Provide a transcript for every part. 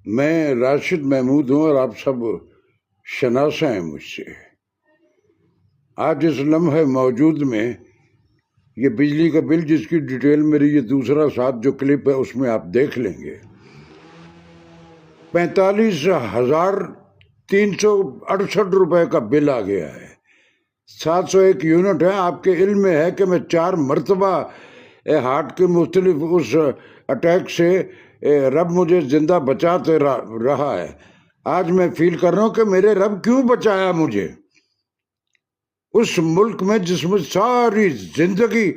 میں راشد محمود ہوں اور آپ سب شناسا ہیں مجھ سے۔ آج اس لمحے موجود میں یہ بجلی کا بل جس کی ڈیٹیل میری یہ دوسرا ساتھ جو کلپ ہے اس میں آپ دیکھ لیں گے، 45,368 روپے کا بل آ گیا ہے۔ 701 یونٹ ہے۔ آپ کے علم میں ہے کہ میں 4 مرتبہ ہارٹ کے مختلف اس اٹیک سے رب مجھے زندہ بچاتے رہا ہے۔ آج میں فیل کر رہا ہوں کہ میرے رب کیوں بچایا مجھے اس ملک میں جس میں ساری زندگی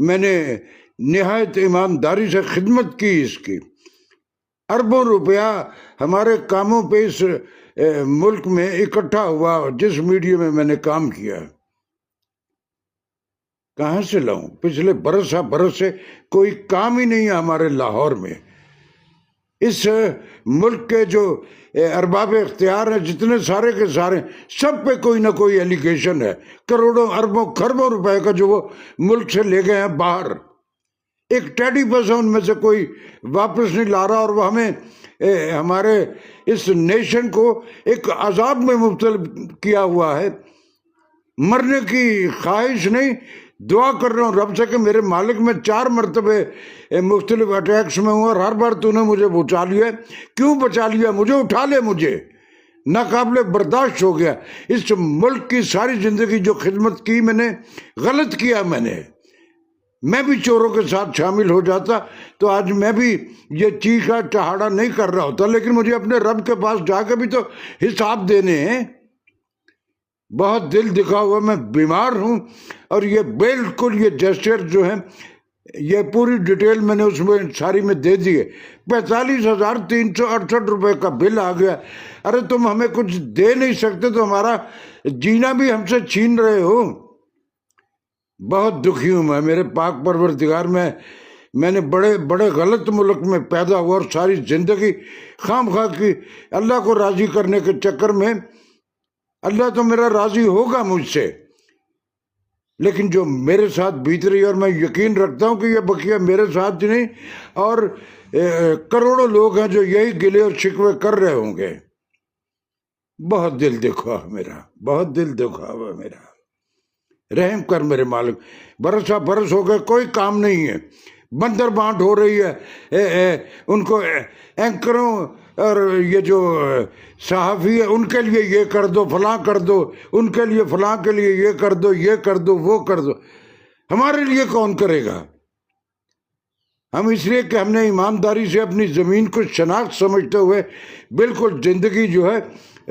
میں نے نہایت ایمانداری سے خدمت کی، اس کی اربوں روپیہ ہمارے کاموں پہ اس ملک میں اکٹھا ہوا، جس میڈیا میں میں نے کام کیا کہاں سے لاؤں؟ پچھلے برس سے کوئی کام ہی نہیں ہے ہمارے لاہور میں۔ اس ملک کے جو ارباب اختیار ہیں جتنے سارے کے سارے، سب پہ کوئی نہ کوئی ایلیگیشن ہے۔ کروڑوں اربوں خربوں روپے کا جو وہ ملک سے لے گئے ہیں باہر، ایک ٹیڈی پیسہ ان میں سے کوئی واپس نہیں لا رہا، اور وہ ہمیں ہمارے اس نیشن کو ایک عذاب میں مبتلا کیا ہوا ہے۔ مرنے کی خواہش نہیں، دعا کر رہا ہوں رب سے کہ میرے مالک میں 4 مرتبہ مختلف اٹیکس میں ہوں اور ہر بار تو نے مجھے بچا لیا۔ کیوں بچا لیا؟ مجھے اٹھا لے، مجھے ناقابل برداشت ہو گیا۔ اس ملک کی ساری زندگی جو خدمت کی میں نے، غلط کیا میں بھی چوروں کے ساتھ شامل ہو جاتا تو آج میں بھی یہ چیخا چہاڑا نہیں کر رہا ہوتا، لیکن مجھے اپنے رب کے پاس جا کے بھی تو حساب دینے ہیں۔ بہت دل دکھا ہوا میں بیمار ہوں، اور یہ بالکل یہ جیسچر جو ہے، یہ پوری ڈیٹیل میں نے اس میں ساری میں دے دی ہے۔ 45,368 روپے کا بل آ گیا۔ ارے تم ہمیں کچھ دے نہیں سکتے تو ہمارا جینا بھی ہم سے چھین رہے ہو۔ بہت دکھی ہوں میں، میرے پاک پروردگار میں نے بڑے غلط ملک میں پیدا ہوا، اور ساری زندگی خام خواہ کی اللہ کو راضی کرنے کے چکر میں، اللہ تو میرا راضی ہوگا مجھ سے، لیکن جو میرے ساتھ بیت رہی ہے، اور میں یقین رکھتا ہوں کہ یہ بقیہ میرے ساتھ ہی نہیں اور کروڑوں لوگ ہیں جو یہی گلے اور شکوے کر رہے ہوں گے۔ بہت دل دکھا میرا، بہت دل دکھا ہوا میرا۔ رحم کر میرے مالک۔ برس ہو گئے، کوئی کام نہیں ہے، بندر بانٹ ہو رہی ہے، ان کو اینکروں اور یہ جو صحافی ہے ان کے لیے یہ کر دو، فلاں کر دو، ان کے لیے فلاں کے لیے یہ کر دو، یہ کر دو، وہ کر دو۔ ہمارے لیے کون کرے گا؟ ہم اس لیے کہ ہم نے ایمانداری سے اپنی زمین کو شناخت سمجھتے ہوئے بالکل زندگی جو ہے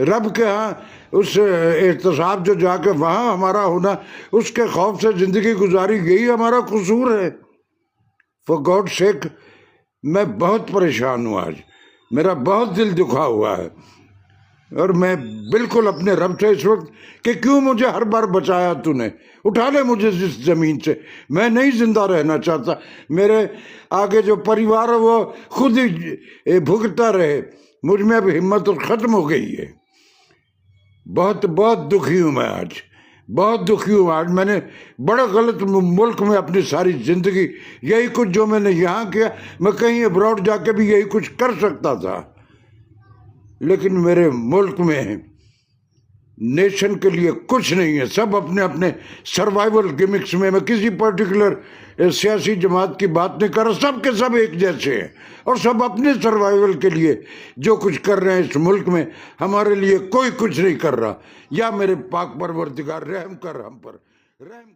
رب کے ہاں، اس احتساب جو جا کے وہاں ہمارا ہونا، اس کے خوف سے زندگی گزاری، یہی ہمارا قصور ہے۔ فار گاڈ سیک میں بہت پریشان ہوں آج، میرا بہت دل دکھا ہوا ہے، اور میں بالکل اپنے رب سے اس وقت کہ کیوں مجھے ہر بار بچایا تو نے، اٹھا لے مجھے اس زمین سے، میں نہیں زندہ رہنا چاہتا۔ میرے آگے جو پریوار ہے وہ خود ہی بھگتتا رہے، مجھ میں اب ہمت ختم ہو گئی ہے۔ بہت دکھی ہوں میں آج، بہت دکھی ہوں آج۔ میں نے بڑے غلط ملک میں اپنی ساری زندگی، یہی کچھ جو میں نے یہاں کیا، میں کہیں ابراڈ جا کے بھی یہی کچھ کر سکتا تھا، لیکن میرے ملک میں نیشن کے لیے کچھ نہیں ہے۔ سب اپنے اپنے سروائیول گمکس میں کسی پرٹیکولر سیاسی جماعت کی بات نہیں کر رہا، سب کے سب ایک جیسے ہیں، اور سب اپنے سروائیول کے لیے جو کچھ کر رہے ہیں اس ملک میں، ہمارے لیے کوئی کچھ نہیں کر رہا۔ یا میرے پاک پروردگار رحم کر ہم پر، رحم